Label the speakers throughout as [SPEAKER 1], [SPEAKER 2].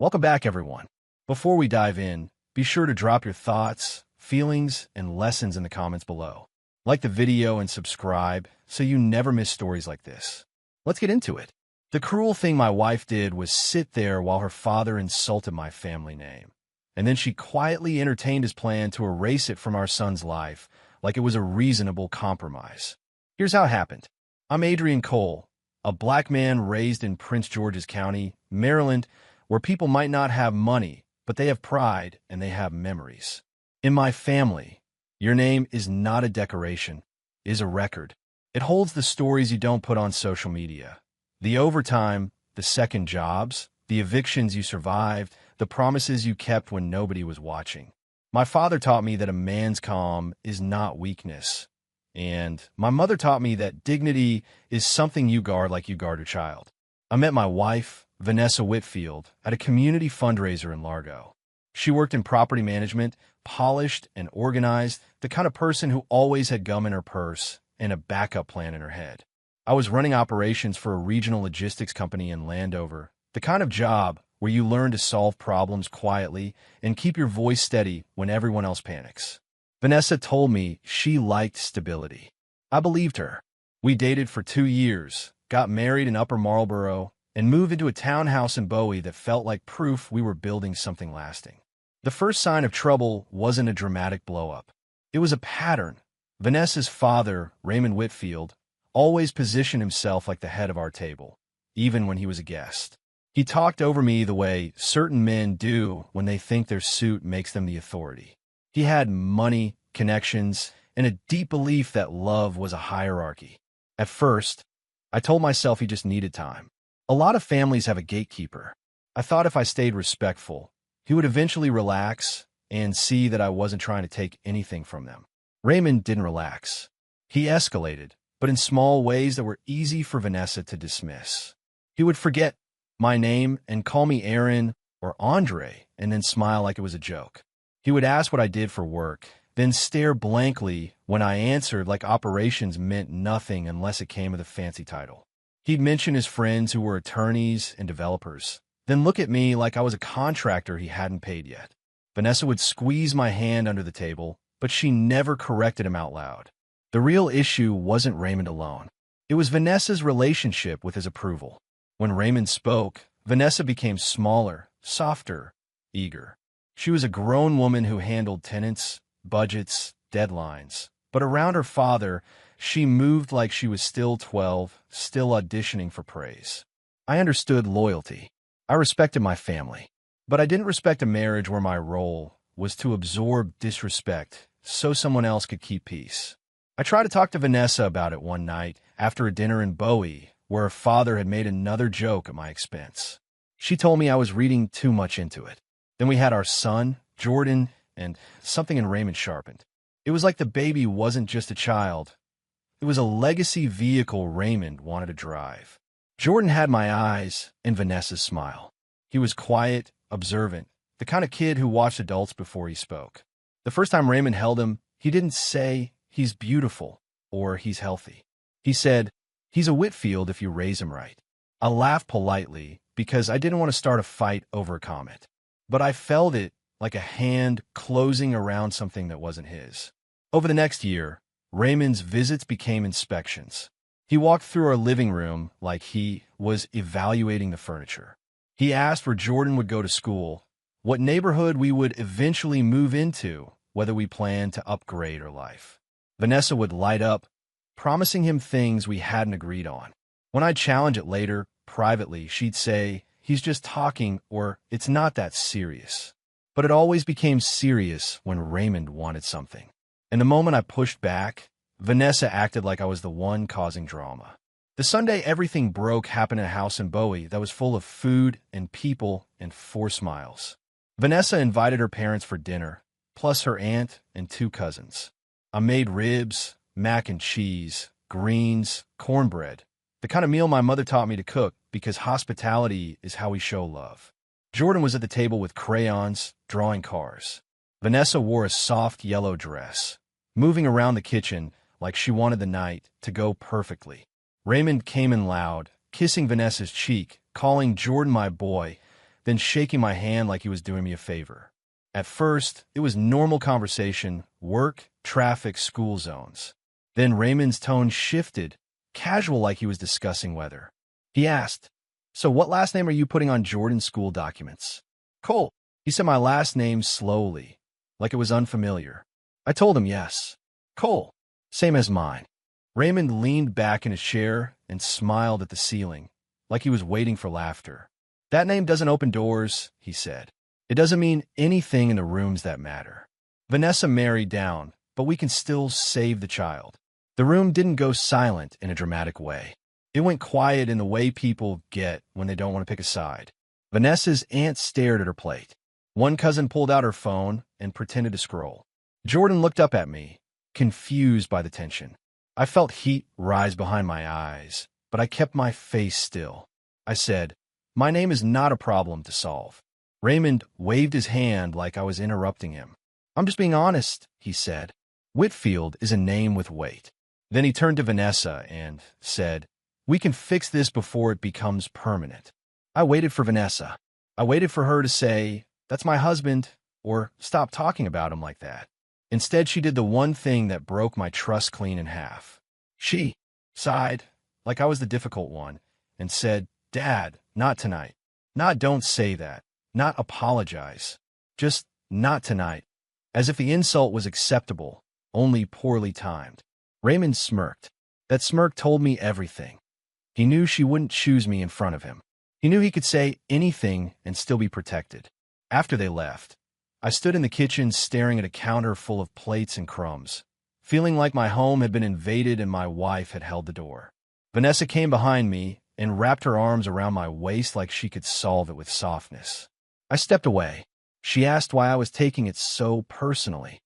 [SPEAKER 1] Welcome back, everyone. Before we dive in, be sure to drop your thoughts, feelings, and lessons in the comments below. Like the video and subscribe so you never miss stories like this. Let's get into it. The cruel thing my wife did was sit there while her father insulted my family name. And then she quietly entertained his plan to erase it from our son's life like it was a reasonable compromise. Here's how it happened. I'm Adrian Cole, a black man raised in Prince George's County, Maryland, where people might not have money, but they have pride and they have memories. In my family, your name is not a decoration, it is a record. It holds the stories you don't put on social media, the overtime, the second jobs, the evictions you survived, the promises you kept when nobody was watching. My father taught me that a man's calm is not weakness, and my mother taught me that dignity is something you guard like you guard a child. I met my wife, Vanessa Whitfield, at a community fundraiser in Largo. She worked in property management, polished and organized, the kind of person who always had gum in her purse and a backup plan in her head. I was running operations for a regional logistics company in Landover, the kind of job where you learn to solve problems quietly and keep your voice steady when everyone else panics. Vanessa told me she liked stability. I believed her. We dated for 2 years, got married in Upper Marlboro, and moved into a townhouse in Bowie that felt like proof we were building something lasting. The first sign of trouble wasn't a dramatic blow-up. It was a pattern. Vanessa's father, Raymond Whitfield, always positioned himself like the head of our table, even when he was a guest. He talked over me the way certain men do when they think their suit makes them the authority. He had money, connections, and a deep belief that love was a hierarchy. At first, I told myself he just needed time. A lot of families have a gatekeeper. I thought if I stayed respectful, he would eventually relax and see that I wasn't trying to take anything from them. Raymond didn't relax. He escalated, but in small ways that were easy for Vanessa to dismiss. He would forget my name and call me Aaron or Andre and then smile like it was a joke. He would ask what I did for work, then stare blankly when I answered like operations meant nothing unless it came with a fancy title. He'd mention his friends who were attorneys and developers, then look at me like I was a contractor he hadn't paid yet. Vanessa would squeeze my hand under the table, but she never corrected him out loud. The real issue wasn't Raymond alone. It was Vanessa's relationship with his approval. When Raymond spoke, Vanessa became smaller, softer, eager. She was a grown woman who handled tenants, budgets, deadlines. But around her father, she moved like she was still 12, still auditioning for praise. I understood loyalty. I respected my family. But I didn't respect a marriage where my role was to absorb disrespect so someone else could keep peace. I tried to talk to Vanessa about it one night after a dinner in Bowie, where her father had made another joke at my expense. She told me I was reading too much into it. Then we had our son, Jordan, and something in Raymond sharpened. It was like the baby wasn't just a child. It was a legacy vehicle Raymond wanted to drive. Jordan had my eyes and Vanessa's smile. He was quiet, observant, the kind of kid who watched adults before he spoke. The first time Raymond held him, he didn't say, "He's beautiful," or "He's healthy." He said, "He's a Whitfield if you raise him right." I laughed politely because I didn't want to start a fight over a comment. But I felt it like a hand closing around something that wasn't his. Over the next year, Raymond's visits became inspections. He walked through our living room like he was evaluating the furniture. He asked where Jordan would go to school, what neighborhood we would eventually move into, whether we planned to upgrade our life. Vanessa would light up, promising him things we hadn't agreed on. When I'd challenge it later, privately, she'd say, "He's just talking," or "It's not that serious." But it always became serious when Raymond wanted something. And the moment I pushed back, Vanessa acted like I was the one causing drama. The Sunday everything broke happened in a house in Bowie that was full of food and people and 4 smiles. Vanessa invited her parents for dinner, plus her aunt and 2 cousins. I made ribs, mac and cheese, greens, cornbread, the kind of meal my mother taught me to cook because hospitality is how we show love. Jordan was at the table with crayons, drawing cars. Vanessa wore a soft yellow dress, moving around the kitchen like she wanted the night to go perfectly. Raymond came in loud, kissing Vanessa's cheek, calling Jordan my boy, then shaking my hand like he was doing me a favor. At first, it was normal conversation, work, traffic, school zones. Then Raymond's tone shifted, casual like he was discussing weather. He asked, "So what last name are you putting on Jordan's school documents?" "Cole." He said my last name slowly, like it was unfamiliar. I told him yes. "Cole. Same as mine." Raymond leaned back in his chair and smiled at the ceiling, like he was waiting for laughter. "That name doesn't open doors," he said. "It doesn't mean anything in the rooms that matter. Vanessa married down, but we can still save the child." The room didn't go silent in a dramatic way. It went quiet in the way people get when they don't want to pick a side. Vanessa's aunt stared at her plate. One cousin pulled out her phone and pretended to scroll. Jordan looked up at me, confused by the tension. I felt heat rise behind my eyes, but I kept my face still. I said, "My name is not a problem to solve." Raymond waved his hand like I was interrupting him. "I'm just being honest," he said. "Whitfield is a name with weight." Then he turned to Vanessa and said, "We can fix this before it becomes permanent." I waited for Vanessa. I waited for her to say, "That's my husband," or "Stop talking about him like that." Instead, she did the one thing that broke my trust clean in half. She sighed, like I was the difficult one, and said, "Dad, not tonight. Not don't say that. Not apologize. Just not tonight." As if the insult was acceptable, only poorly timed. Raymond smirked. That smirk told me everything. He knew she wouldn't choose me in front of him. He knew he could say anything and still be protected. After they left, I stood in the kitchen staring at a counter full of plates and crumbs, feeling like my home had been invaded and my wife had held the door. Vanessa came behind me and wrapped her arms around my waist like she could solve it with softness. I stepped away. She asked why I was taking it so personally.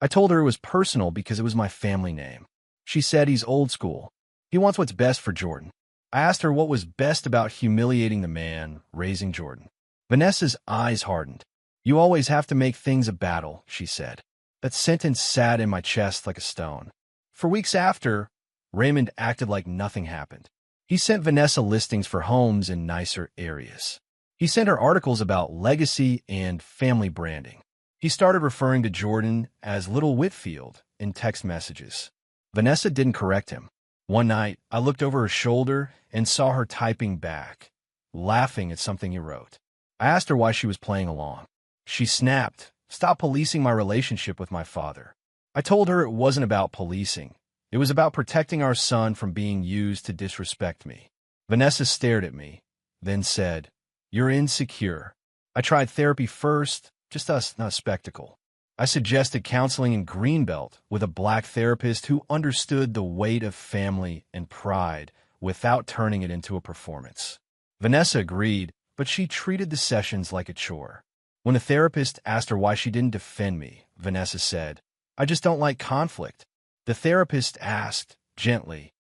[SPEAKER 1] I told her it was personal because it was my family name. She said he's old school. He wants what's best for Jordan. I asked her what was best about humiliating the man raising Jordan. Vanessa's eyes hardened. "You always have to make things a battle," she said. That sentence sat in my chest like a stone. For weeks after, Raymond acted like nothing happened. He sent Vanessa listings for homes in nicer areas. He sent her articles about legacy and family branding. He started referring to Jordan as Little Whitfield in text messages. Vanessa didn't correct him. One night, I looked over her shoulder and saw her typing back, laughing at something he wrote. I asked her why she was playing along. She snapped, "Stop policing my relationship with my father." I told her it wasn't about policing. It was about protecting our son from being used to disrespect me. Vanessa stared at me, then said, "You're insecure. I tried therapy first, just us, not a spectacle." I suggested counseling in Greenbelt with a black therapist who understood the weight of family and pride without turning it into a performance. Vanessa agreed, but she treated the sessions like a chore. When the therapist asked her why she didn't defend me, Vanessa said, "I just don't like conflict." The therapist asked, gently,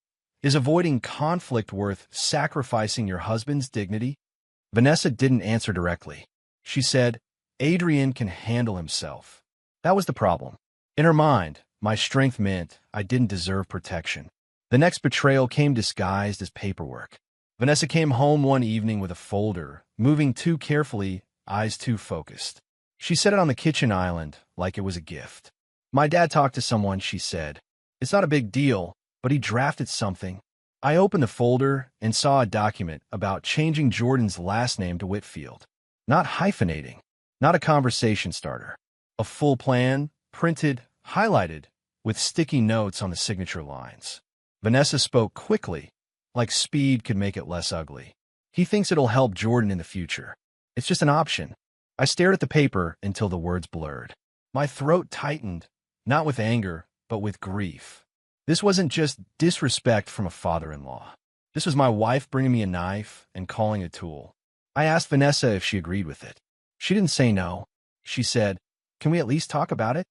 [SPEAKER 1] "Is avoiding conflict worth sacrificing your husband's dignity?" Vanessa didn't answer directly. She said, "Adrian can handle himself." That was the problem. In her mind, my strength meant I didn't deserve protection. The next betrayal came disguised as paperwork. Vanessa came home one evening with a folder, moving too carefully, eyes too focused. She set it on the kitchen island like it was a gift. "My dad talked to someone," she said. "It's not a big deal, but he drafted something." I opened the folder and saw a document about changing Jordan's last name to Whitfield. Not hyphenating, not a conversation starter. A full plan, printed, highlighted, with sticky notes on the signature lines. Vanessa spoke quickly, like speed could make it less ugly. "He thinks it'll help Jordan in the future. It's just an option." I stared at the paper until the words blurred. My throat tightened, not with anger, but with grief. This wasn't just disrespect from a father-in-law. This was my wife bringing me a knife and calling it a tool. I asked Vanessa if she agreed with it. She didn't say no. She said, "Can we at least talk about it?"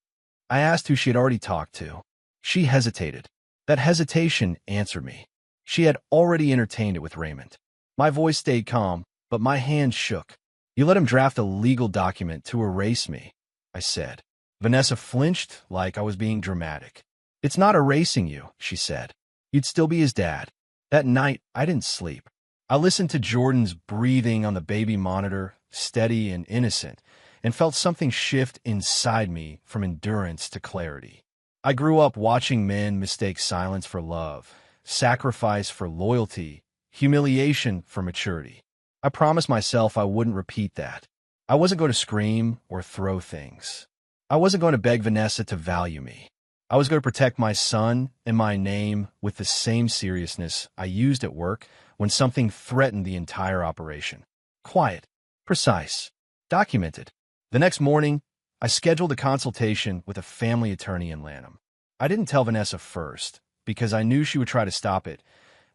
[SPEAKER 1] I asked who she had already talked to. She hesitated. That hesitation answered me. She had already entertained it with Raymond. My voice stayed calm, but my hands shook. "You let him draft a legal document to erase me," I said. Vanessa flinched like I was being dramatic. "It's not erasing you," she said. "You'd still be his dad." That night, I didn't sleep. I listened to Jordan's breathing on the baby monitor, steady and innocent, and felt something shift inside me from endurance to clarity. I grew up watching men mistake silence for love, sacrifice for loyalty, humiliation for maturity. I promised myself I wouldn't repeat that. I wasn't going to scream or throw things. I wasn't going to beg Vanessa to value me. I was going to protect my son and my name with the same seriousness I used at work when something threatened the entire operation. Quiet, precise, documented. The next morning, I scheduled a consultation with a family attorney in Lanham. I didn't tell Vanessa first, because I knew she would try to stop it,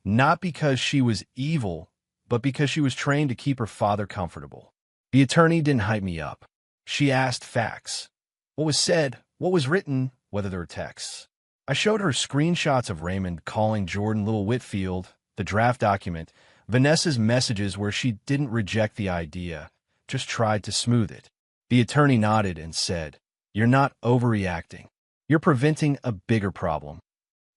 [SPEAKER 1] not because she was evil, but because she was trained to keep her father comfortable. The attorney didn't hype me up. She asked facts. What was said, what was written, whether there were texts. I showed her screenshots of Raymond calling Jordan Little Whitfield, the draft document, Vanessa's messages where she didn't reject the idea, just tried to smooth it. The attorney nodded and said, "You're not overreacting. You're preventing a bigger problem."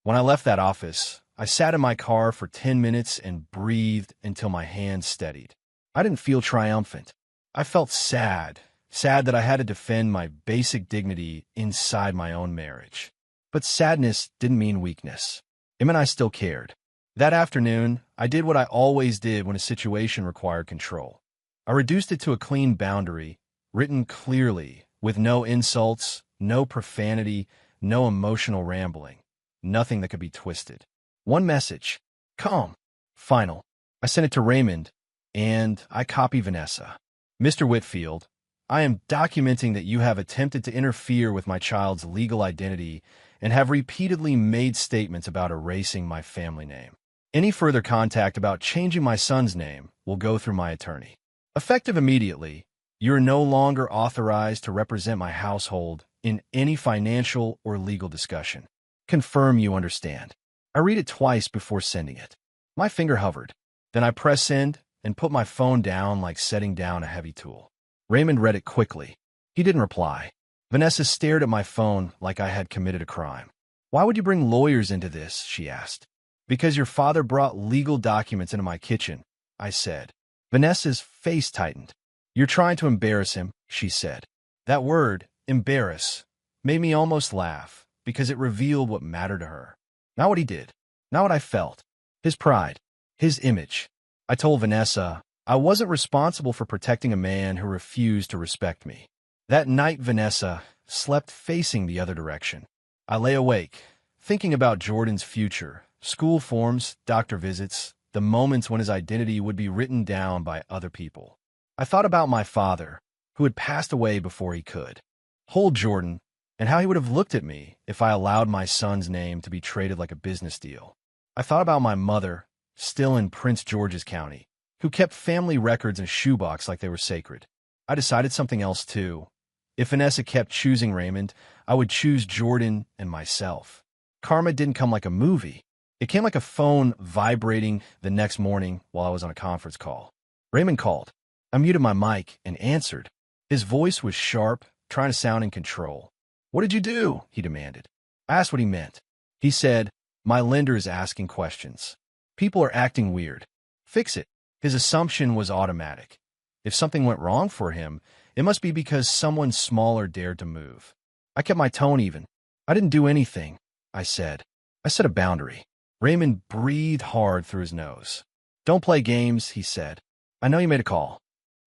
[SPEAKER 1] When I left that office, I sat in my car for 10 minutes and breathed until my hands steadied. I didn't feel triumphant. I felt sad that I had to defend my basic dignity inside my own marriage. But sadness didn't mean weakness. It meant I still cared. That afternoon, I did what I always did when a situation required control. I reduced it to a clean boundary, written clearly, with no insults, no profanity, no emotional rambling, nothing that could be twisted. One message, calm, final. I sent it to Raymond, and I copy Vanessa. "Mr. Whitfield, I am documenting that you have attempted to interfere with my child's legal identity and have repeatedly made statements about erasing my family name. Any further contact about changing my son's name will go through my attorney. Effective immediately, you are no longer authorized to represent my household in any financial or legal discussion. Confirm you understand." I read it twice before sending it. My finger hovered. Then I pressed send and put my phone down like setting down a heavy tool. Raymond read it quickly. He didn't reply. Vanessa stared at my phone like I had committed a crime. "Why would you bring lawyers into this?" she asked. "Because your father brought legal documents into my kitchen," I said. Vanessa's face tightened. "You're trying to embarrass him," she said. That word, embarrass, made me almost laugh because it revealed what mattered to her. Not what he did, not what I felt. His pride, his image. I told Vanessa I wasn't responsible for protecting a man who refused to respect me. That night, Vanessa slept facing the other direction. I lay awake, thinking about Jordan's future, school forms, doctor visits, the moments when his identity would be written down by other people. I thought about my father, who had passed away before he could. Hold Jordan, and how he would have looked at me if I allowed my son's name to be traded like a business deal. I thought about my mother, still in Prince George's County, who kept family records in a shoebox like they were sacred. I decided something else, too. If Vanessa kept choosing Raymond, I would choose Jordan and myself. Karma didn't come like a movie. It came like a phone vibrating the next morning while I was on a conference call. Raymond called. I muted my mic and answered. His voice was sharp, trying to sound in control. "What did you do?" he demanded. I asked what he meant. He said, "My lender is asking questions. People are acting weird. Fix it." His assumption was automatic. If something went wrong for him, it must be because someone smaller dared to move. I kept my tone even. "I didn't do anything," I said. I set a boundary. Raymond breathed hard through his nose. "Don't play games," he said. "I know you made a call."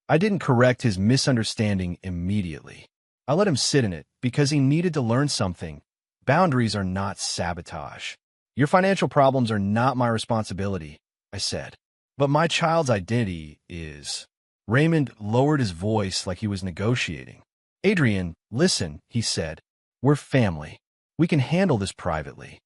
[SPEAKER 1] I didn't correct his misunderstanding immediately. I let him sit in it because he needed to learn something. Boundaries are not sabotage. "Your financial problems are not my responsibility," I said. "But my child's identity is." Raymond lowered his voice like he was negotiating. "Adrian, listen," he said. "We're family. We can handle this privately."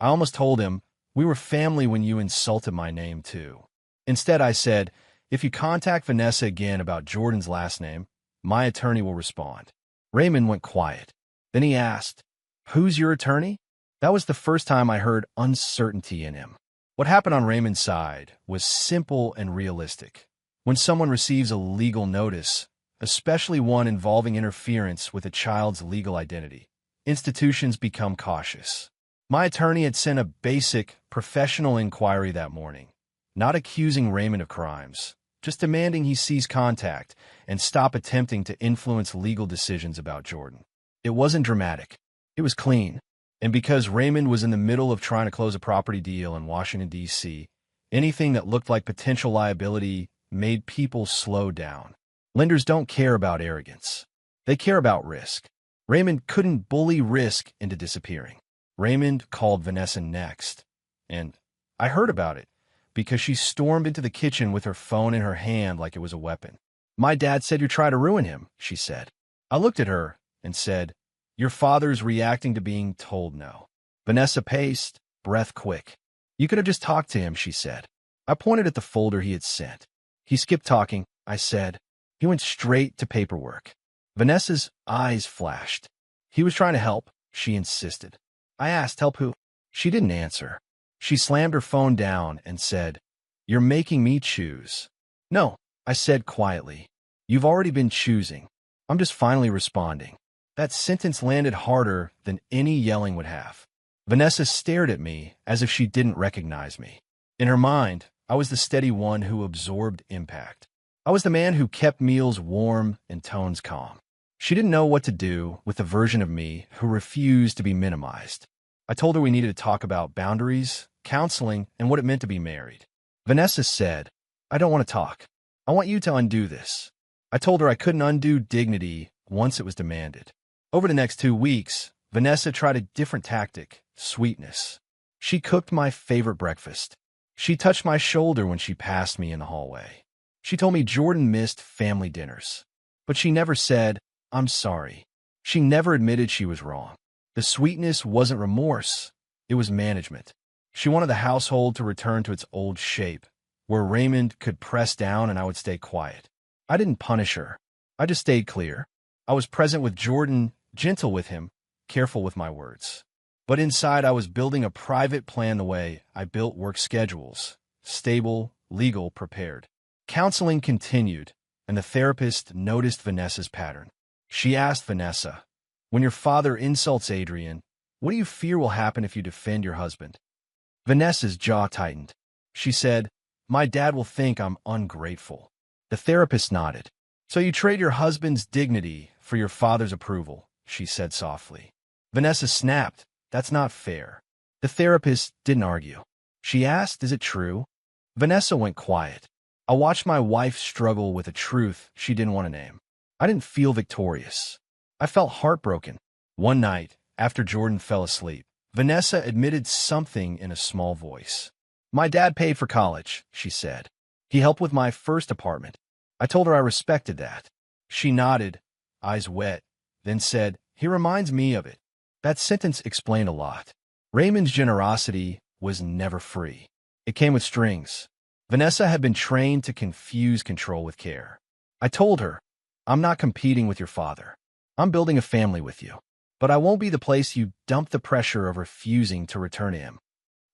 [SPEAKER 1] I almost told him, "We were family when you insulted my name, too." Instead, I said, "If you contact Vanessa again about Jordan's last name, my attorney will respond." Raymond went quiet. Then he asked, "Who's your attorney?" That was the first time I heard uncertainty in him. What happened on Raymond's side was simple and realistic. When someone receives a legal notice, especially one involving interference with a child's legal identity, institutions become cautious. My attorney had sent a basic, professional inquiry that morning, not accusing Raymond of crimes, just demanding he cease contact and stop attempting to influence legal decisions about Jordan. It wasn't dramatic. It was clean. And because Raymond was in the middle of trying to close a property deal in Washington, D.C., anything that looked like potential liability made people slow down. Lenders don't care about arrogance. They care about risk. Raymond couldn't bully risk into disappearing. Raymond called Vanessa next, and I heard about it because she stormed into the kitchen with her phone in her hand like it was a weapon. "My dad said you're trying to ruin him," she said. I looked at her and said, "Your father's reacting to being told no." Vanessa paced, breath quick. "You could have just talked to him," she said. I pointed at the folder he had sent. "He skipped talking," I said. "He went straight to paperwork." Vanessa's eyes flashed. "He was trying to help," she insisted. I asked, "Help who?" She didn't answer. She slammed her phone down and said, "You're making me choose." "No," I said quietly. "You've already been choosing. I'm just finally responding." That sentence landed harder than any yelling would have. Vanessa stared at me as if she didn't recognize me. In her mind, I was the steady one who absorbed impact. I was the man who kept meals warm and tones calm. She didn't know what to do with the version of me who refused to be minimized. I told her we needed to talk about boundaries, counseling, and what it meant to be married. Vanessa said, "I don't want to talk. I want you to undo this." I told her I couldn't undo dignity once it was demanded. Over the next 2 weeks, Vanessa tried a different tactic, sweetness. She cooked my favorite breakfast. She touched my shoulder when she passed me in the hallway. She told me Jordan missed family dinners. But she never said, "I'm sorry." She never admitted she was wrong. The sweetness wasn't remorse. It was management. She wanted the household to return to its old shape, where Raymond could press down and I would stay quiet. I didn't punish her. I just stayed clear. I was present with Jordan, gentle with him, careful with my words. But inside, I was building a private plan the way I built work schedules, stable, legal, prepared. Counseling continued, and the therapist noticed Vanessa's pattern. She asked Vanessa, "When your father insults Adrian, what do you fear will happen if you defend your husband?" Vanessa's jaw tightened. She said, "My dad will think I'm ungrateful." The therapist nodded. "So you trade your husband's dignity for your father's approval," she said softly. Vanessa snapped, "That's not fair." The therapist didn't argue. She asked, "Is it true?" Vanessa went quiet. I watched my wife struggle with a truth she didn't want to name. I didn't feel victorious. I felt heartbroken. One night, after Jordan fell asleep, Vanessa admitted something in a small voice. "My dad paid for college," she said. "He helped with my first apartment." I told her I respected that. She nodded, eyes wet, then said, "He reminds me of it." That sentence explained a lot. Raymond's generosity was never free. It came with strings. Vanessa had been trained to confuse control with care. I told her, "I'm not competing with your father. I'm building a family with you. But I won't be the place you dump the pressure of refusing to return to him."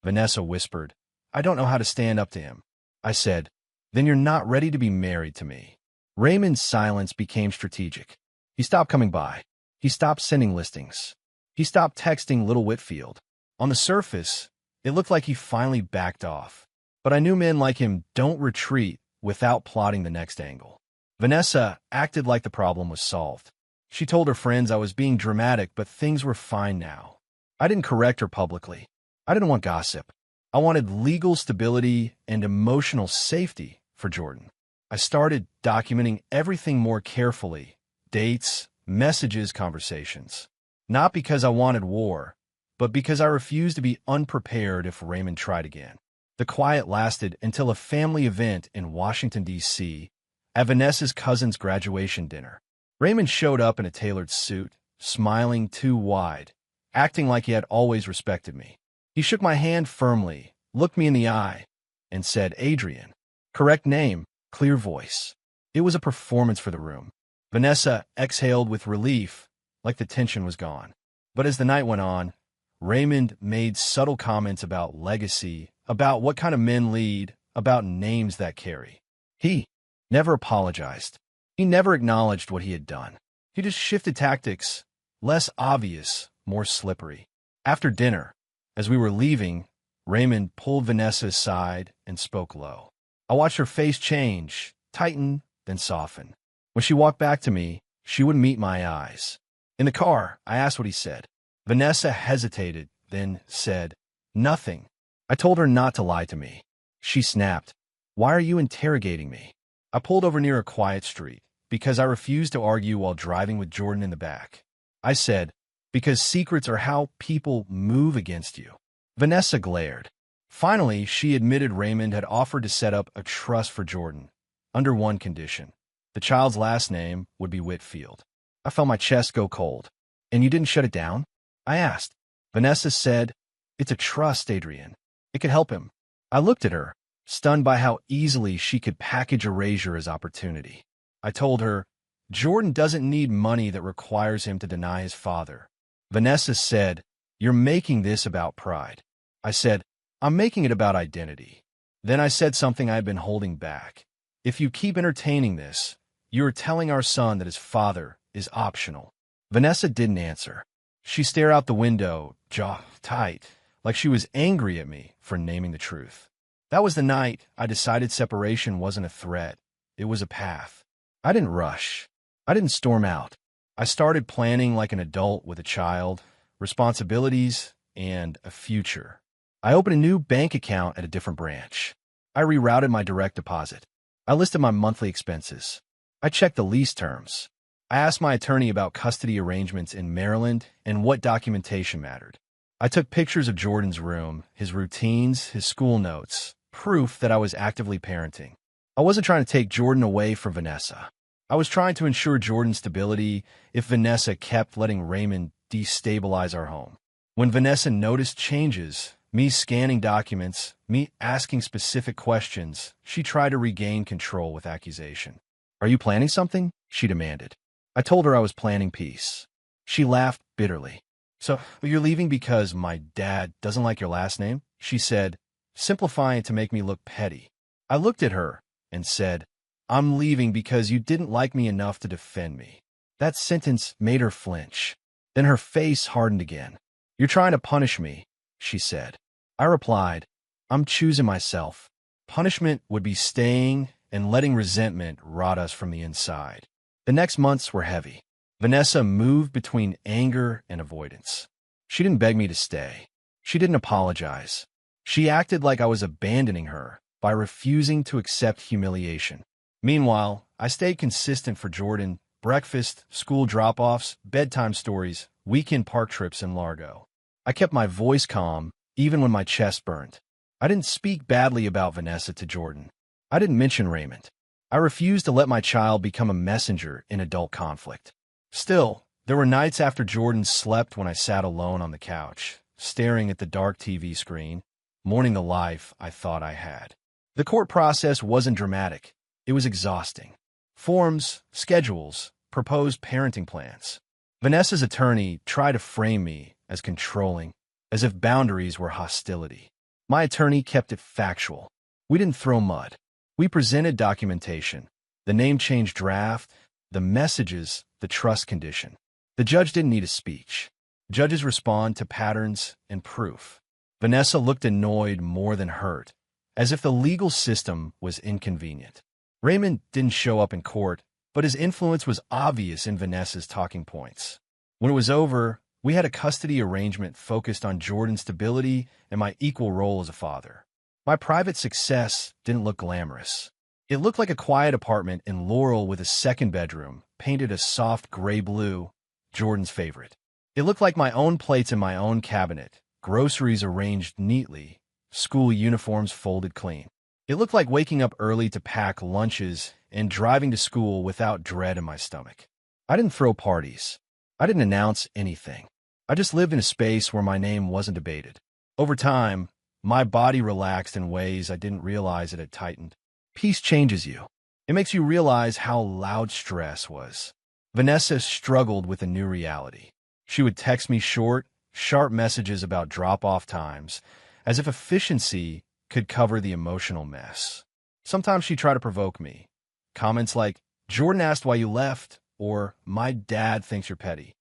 [SPEAKER 1] Vanessa whispered, "I don't know how to stand up to him." I said, "Then you're not ready to be married to me." Raymond's silence became strategic. He stopped coming by. He stopped sending listings. He stopped texting Little Whitfield. On the surface, it looked like he finally backed off. But I knew men like him don't retreat without plotting the next angle. Vanessa acted like the problem was solved. She told her friends I was being dramatic, but things were fine now. I didn't correct her publicly. I didn't want gossip. I wanted legal stability and emotional safety for Jordan. I started documenting everything more carefully, dates, messages, conversations. Not because I wanted war, but because I refused to be unprepared if Raymond tried again. The quiet lasted until a family event in Washington, D.C., at Vanessa's cousin's graduation dinner. Raymond showed up in a tailored suit, smiling too wide, acting like he had always respected me. He shook my hand firmly, looked me in the eye, and said, "Adrian." Correct name, clear voice. It was a performance for the room. Vanessa exhaled with relief, like the tension was gone. But as the night went on, Raymond made subtle comments about legacy, about what kind of men lead, about names that carry. He never apologized. He never acknowledged what he had done. He just shifted tactics, less obvious, more slippery. After dinner, as we were leaving, Raymond pulled Vanessa aside and spoke low. I watched her face change, tighten, then soften. When she walked back to me, she would meet my eyes. In the car, I asked what he said. Vanessa hesitated, then said, "Nothing." I told her not to lie to me. She snapped, "Why are you interrogating me?" I pulled over near a quiet street because I refused to argue while driving with Jordan in the back. I said, "Because secrets are how people move against you." Vanessa glared. Finally, she admitted Raymond had offered to set up a trust for Jordan, under one condition. The child's last name would be Whitfield. I felt my chest go cold. "And you didn't shut it down?" I asked. Vanessa said, "It's a trust, Adrian. It could help him." I looked at her, stunned by how easily she could package erasure as opportunity. I told her, "Jordan doesn't need money that requires him to deny his father." Vanessa said, "You're making this about pride." I said, "I'm making it about identity." Then I said something I had been holding back. "If you keep entertaining this, you are telling our son that his father is optional." Vanessa didn't answer. She stared out the window, jaw tight, like she was angry at me for naming the truth. That was the night I decided separation wasn't a threat. It was a path. I didn't rush. I didn't storm out. I started planning like an adult with a child, responsibilities, and a future. I opened a new bank account at a different branch. I rerouted my direct deposit. I listed my monthly expenses. I checked the lease terms. I asked my attorney about custody arrangements in Maryland and what documentation mattered. I took pictures of Jordan's room, his routines, his school notes, proof that I was actively parenting. I wasn't trying to take Jordan away from Vanessa. I was trying to ensure Jordan's stability if Vanessa kept letting Raymond destabilize our home. When Vanessa noticed changes, me scanning documents, me asking specific questions, she tried to regain control with accusation. "Are you planning something?" she demanded. I told her I was planning peace. She laughed bitterly. "So you're leaving because my dad doesn't like your last name?" she said, simplifying to make me look petty. I looked at her and said, "I'm leaving because you didn't like me enough to defend me." That sentence made her flinch. Then her face hardened again. "You're trying to punish me," she said. I replied, "I'm choosing myself. Punishment would be staying and letting resentment rot us from the inside." The next months were heavy. Vanessa moved between anger and avoidance. She didn't beg me to stay. She didn't apologize. She acted like I was abandoning her by refusing to accept humiliation. Meanwhile, I stayed consistent for Jordan: breakfast, school drop-offs, bedtime stories, weekend park trips in Largo. I kept my voice calm, even when my chest burned. I didn't speak badly about Vanessa to Jordan. I didn't mention Raymond. I refused to let my child become a messenger in adult conflict. Still, there were nights after Jordan slept when I sat alone on the couch, staring at the dark TV screen, mourning the life I thought I had. The court process wasn't dramatic. It was exhausting. Forms, schedules, proposed parenting plans. Vanessa's attorney tried to frame me as controlling, as if boundaries were hostility. My attorney kept it factual. We didn't throw mud. We presented documentation, the name change draft, the messages, the trust condition. The judge didn't need a speech. Judges respond to patterns and proof. Vanessa looked annoyed more than hurt, as if the legal system was inconvenient. Raymond didn't show up in court, but his influence was obvious in Vanessa's talking points. When it was over, we had a custody arrangement focused on Jordan's stability and my equal role as a father. My private success didn't look glamorous. It looked like a quiet apartment in Laurel with a second bedroom, painted a soft gray blue, Jordan's favorite. It looked like my own plates in my own cabinet, groceries arranged neatly, school uniforms folded clean. It looked like waking up early to pack lunches and driving to school without dread in my stomach. I didn't throw parties. I didn't announce anything. I just lived in a space where my name wasn't debated. Over time, my body relaxed in ways I didn't realize it had tightened. Peace changes you. It makes you realize how loud stress was. Vanessa struggled with a new reality. She would text me short, sharp messages about drop-off times, as if efficiency could cover the emotional mess. Sometimes she'd try to provoke me. Comments like, "Jordan asked why you left," or "My dad thinks you're petty."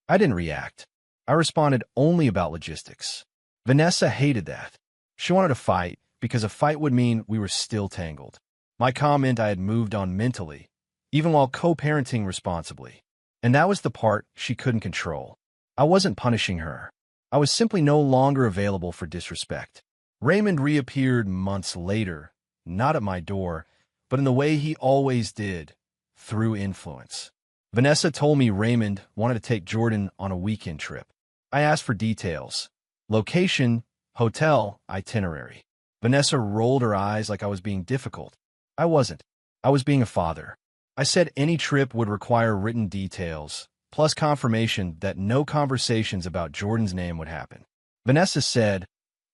[SPEAKER 1] I didn't react. I responded only about logistics. Vanessa hated that. She wanted to fight because a fight would mean we were still tangled. My comment I had moved on mentally, even while co-parenting responsibly. And that was the part she couldn't control. I wasn't punishing her. I was simply no longer available for disrespect. Raymond reappeared months later, not at my door, but in the way he always did, through influence. Vanessa told me Raymond wanted to take Jordan on a weekend trip. I asked for details. Location, hotel, itinerary. Vanessa rolled her eyes like I was being difficult. I wasn't. I was being a father. I said any trip would require written details, plus confirmation that no conversations about Jordan's name would happen. Vanessa said,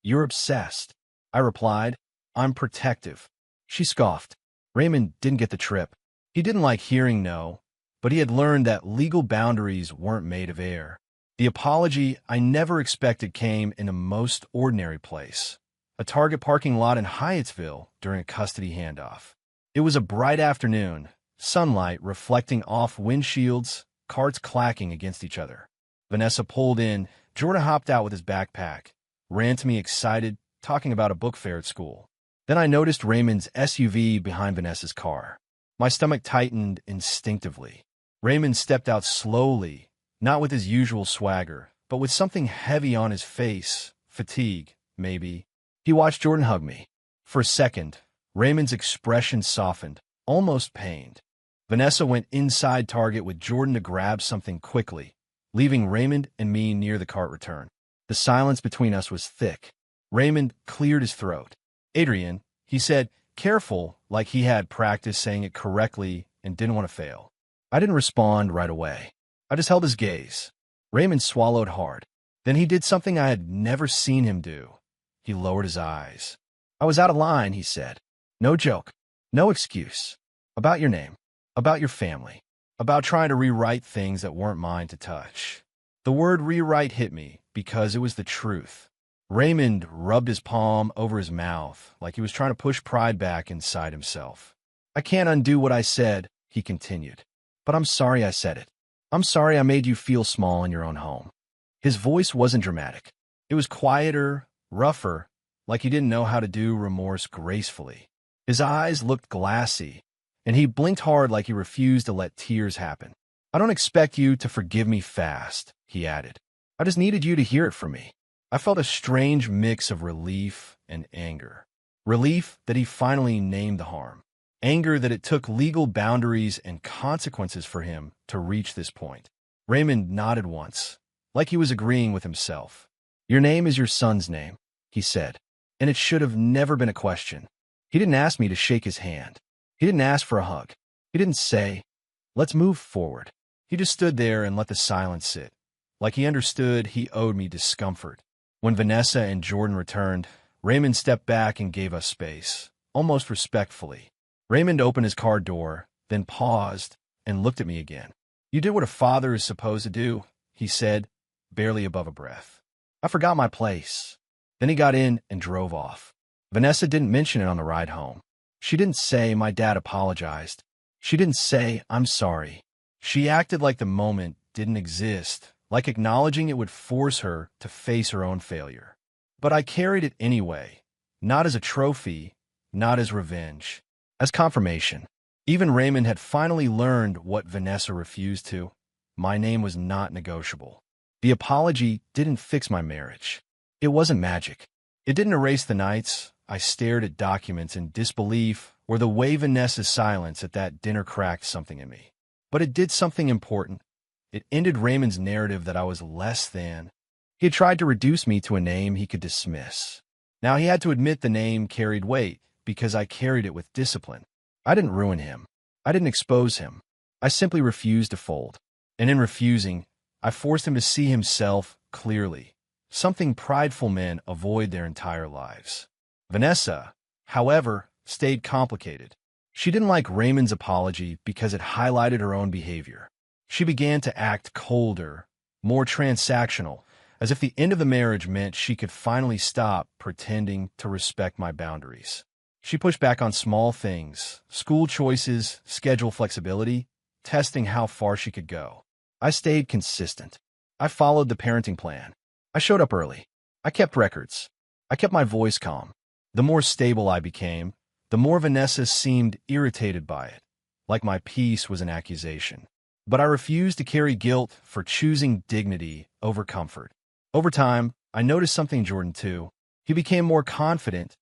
[SPEAKER 1] "You're obsessed." I replied, "I'm protective." She scoffed. Raymond didn't get the trip. He didn't like hearing no, but he had learned that legal boundaries weren't made of air. The apology I never expected came in a most ordinary place, a Target parking lot in Hyattsville during a custody handoff. It was a bright afternoon, sunlight reflecting off windshields, carts clacking against each other. Vanessa pulled in. Jordan hopped out with his backpack, ran to me excited, talking about a book fair at school. Then I noticed Raymond's SUV behind Vanessa's car. My stomach tightened instinctively. Raymond stepped out slowly, not with his usual swagger, but with something heavy on his face, fatigue, maybe. He watched Jordan hug me. For a second, Raymond's expression softened, almost pained. Vanessa went inside Target with Jordan to grab something quickly, leaving Raymond and me near the cart return. The silence between us was thick. Raymond cleared his throat. "Adrian," he said, careful, like he had practiced saying it correctly and didn't want to fail. I didn't respond right away. I just held his gaze. Raymond swallowed hard. Then he did something I had never seen him do. He lowered his eyes. "I was out of line," he said. "No joke. No excuse. About your name. About your family. About trying to rewrite things that weren't mine to touch." The word rewrite hit me because it was the truth. Raymond rubbed his palm over his mouth like he was trying to push pride back inside himself. "I can't undo what I said," he continued. "But I'm sorry I said it. I'm sorry I made you feel small in your own home." His voice wasn't dramatic. It was quieter, rougher, like he didn't know how to do remorse gracefully. His eyes looked glassy, and he blinked hard like he refused to let tears happen. "I don't expect you to forgive me fast," he added. "I just needed you to hear it from me." I felt a strange mix of relief and anger. Relief that he finally named the harm. Anger that it took legal boundaries and consequences for him to reach this point. Raymond nodded once, like he was agreeing with himself. "Your name is your son's name," he said, "and it should have never been a question." He didn't ask me to shake his hand. He didn't ask for a hug. He didn't say, "Let's move forward." He just stood there and let the silence sit, like he understood he owed me discomfort. When Vanessa and Jordan returned, Raymond stepped back and gave us space, almost respectfully. Raymond opened his car door, then paused and looked at me again. "You did what a father is supposed to do," he said, barely above a breath. "I forgot my place." Then he got in and drove off. Vanessa didn't mention it on the ride home. She didn't say my dad apologized. She didn't say I'm sorry. She acted like the moment didn't exist, like acknowledging it would force her to face her own failure. But I carried it anyway, not as a trophy, not as revenge, as confirmation. Even Raymond had finally learned what Vanessa refused to. My name was not negotiable. The apology didn't fix my marriage. It wasn't magic. It didn't erase the nights I stared at documents in disbelief or the way Vanessa's silence at that dinner cracked something in me. But it did something important. It ended Raymond's narrative that I was less than. He had tried to reduce me to a name he could dismiss. Now he had to admit the name carried weight because I carried it with discipline. I didn't ruin him. I didn't expose him. I simply refused to fold. And in refusing, I forced him to see himself clearly, something prideful men avoid their entire lives. Vanessa, however, stayed complicated. She didn't like Raymond's apology because it highlighted her own behavior. She began to act colder, more transactional, as if the end of the marriage meant she could finally stop pretending to respect my boundaries. She pushed back on small things, school choices, schedule flexibility, testing how far she could go. I stayed consistent. I followed the parenting plan. I showed up early. I kept records. I kept my voice calm. The more stable I became, the more Vanessa seemed irritated by it, like my peace was an accusation. But I refused to carry guilt for choosing dignity over comfort. Over time, I noticed something in Jordan too. He became more confident,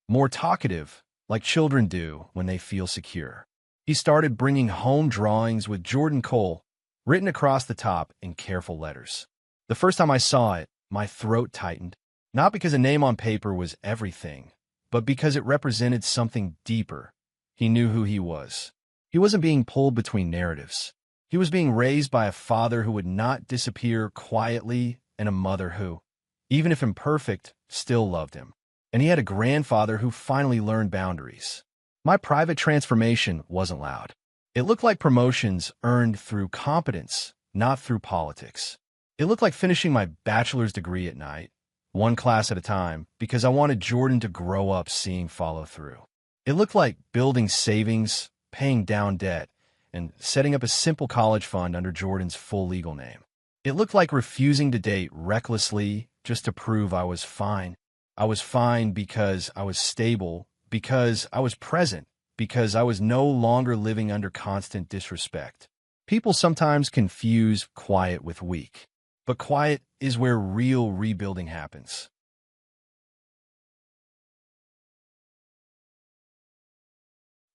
[SPEAKER 1] more talkative, like children do when they feel secure. He started bringing home drawings with Jordan Cole, written across the top in careful letters. The first time I saw it, my throat tightened, not because a name on paper was everything, but because it represented something deeper. He knew who he was. He wasn't being pulled between narratives. He was being raised by a father who would not disappear quietly and a mother who, even if imperfect, still loved him. And he had a grandfather who finally learned boundaries. My private transformation wasn't loud. It looked like promotions earned through competence, not through politics. It looked like finishing my bachelor's degree at night, one class at a time, because I wanted Jordan to grow up seeing follow through. It looked like building savings, paying down debt, and setting up a simple college fund under Jordan's full legal name. It looked like refusing to date recklessly just to prove I was fine. I was fine because I was stable, because I was present, because I was no longer living under constant disrespect. People sometimes confuse quiet with weak, but quiet is where real rebuilding happens.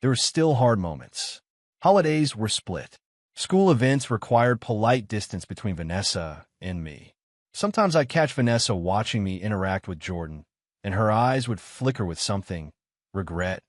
[SPEAKER 1] There were still hard moments. Holidays were split. School events required polite distance between Vanessa and me. Sometimes I'd catch Vanessa watching me interact with Jordan, and her eyes would flicker with something, regret,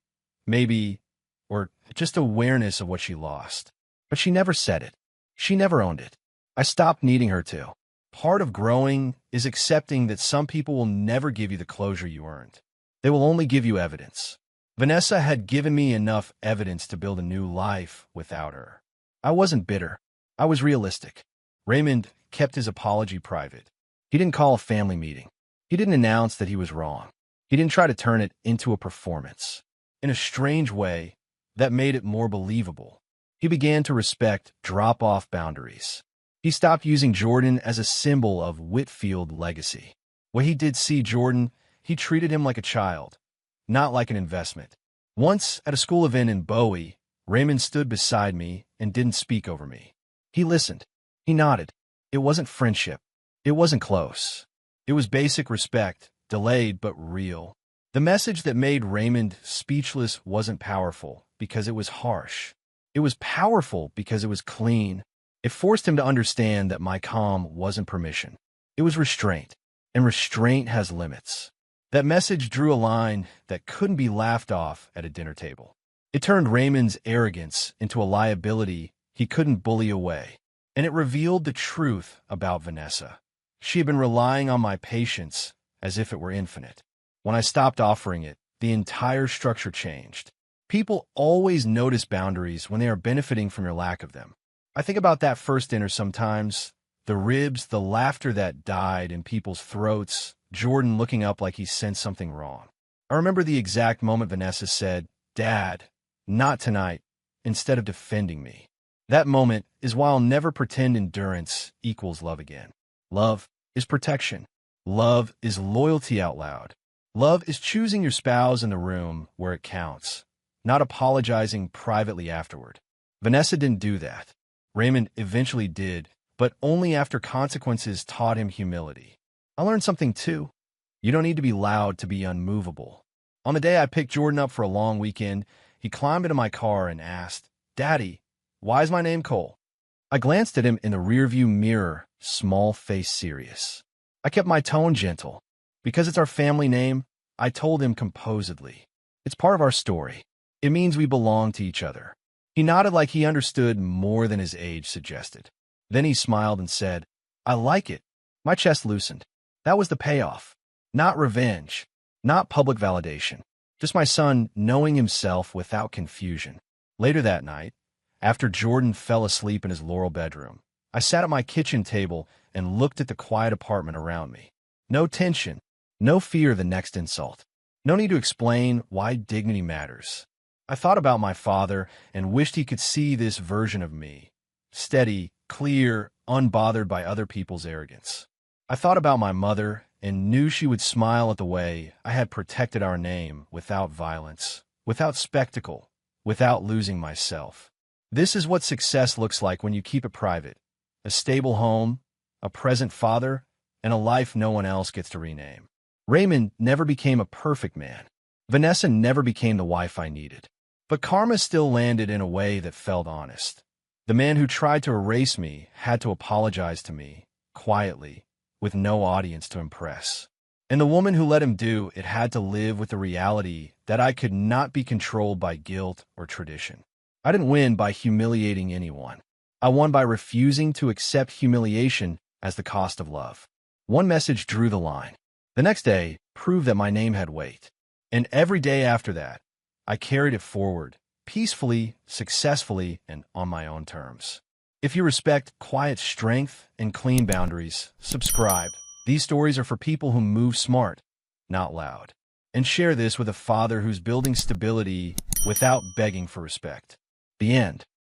[SPEAKER 1] maybe, or just awareness of what she lost. But she never said it. She never owned it. I stopped needing her to. Part of growing is accepting that some people will never give you the closure you earned. They will only give you evidence. Vanessa had given me enough evidence to build a new life without her. I wasn't bitter. I was realistic. Raymond kept his apology private. He didn't call a family meeting. He didn't announce that he was wrong. He didn't try to turn it into a performance. In a strange way, that made it more believable. He began to respect drop-off boundaries. He stopped using Jordan as a symbol of Whitfield legacy. When he did see Jordan, he treated him like a child, not like an investment. Once, at a school event in Bowie, Raymond stood beside me and didn't speak over me. He listened. He nodded. It wasn't friendship. It wasn't close. It was basic respect, delayed but real. The message that made Raymond speechless wasn't powerful because it was harsh. It was powerful because it was clean. It forced him to understand that my calm wasn't permission. It was restraint, and restraint has limits. That message drew a line that couldn't be laughed off at a dinner table. It turned Raymond's arrogance into a liability he couldn't bully away. And it revealed the truth about Vanessa. She had been relying on my patience as if it were infinite. When I stopped offering it, the entire structure changed. People always notice boundaries when they are benefiting from your lack of them. I think about that first dinner sometimes. The ribs, the laughter that died in people's throats, Jordan looking up like he sensed something wrong. I remember the exact moment Vanessa said, "Dad, not tonight," instead of defending me. That moment is why I'll never pretend endurance equals love again. Love is protection. Love is loyalty out loud. Love is choosing your spouse in the room where it counts, not apologizing privately afterward. Vanessa didn't do that. Raymond eventually did, but only after consequences taught him humility. I learned something too. You don't need to be loud to be unmovable. On the day I picked Jordan up for a long weekend, he climbed into my car and asked, "Daddy, why is my name Cole?" I glanced at him in the rearview mirror, small face serious. I kept my tone gentle. Because it's our family name, I told him composedly. It's part of our story. It means we belong to each other. He nodded like he understood more than his age suggested. Then he smiled and said, "I like it." My chest loosened. That was the payoff. Not revenge. Not public validation. Just my son knowing himself without confusion. Later that night, after Jordan fell asleep in his Laurel bedroom, I sat at my kitchen table and looked at the quiet apartment around me. No tension. No fear of the next insult. No need to explain why dignity matters. I thought about my father and wished he could see this version of me. Steady, clear, unbothered by other people's arrogance. I thought about my mother and knew she would smile at the way I had protected our name without violence, without spectacle, without losing myself. This is what success looks like when you keep it private. A stable home, a present father, and a life no one else gets to rename. Raymond never became a perfect man. Vanessa never became the wife I needed. But karma still landed in a way that felt honest. The man who tried to erase me had to apologize to me, quietly, with no audience to impress. And the woman who let him do it had to live with the reality that I could not be controlled by guilt or tradition. I didn't win by humiliating anyone. I won by refusing to accept humiliation as the cost of love. One message drew the line. The next day proved that my name had weight. And every day after that, I carried it forward, peacefully, successfully, and on my own terms. If you respect quiet strength and clean boundaries, subscribe. These stories are for people who move smart, not loud. And share this with a father who's building stability without begging for respect. The end.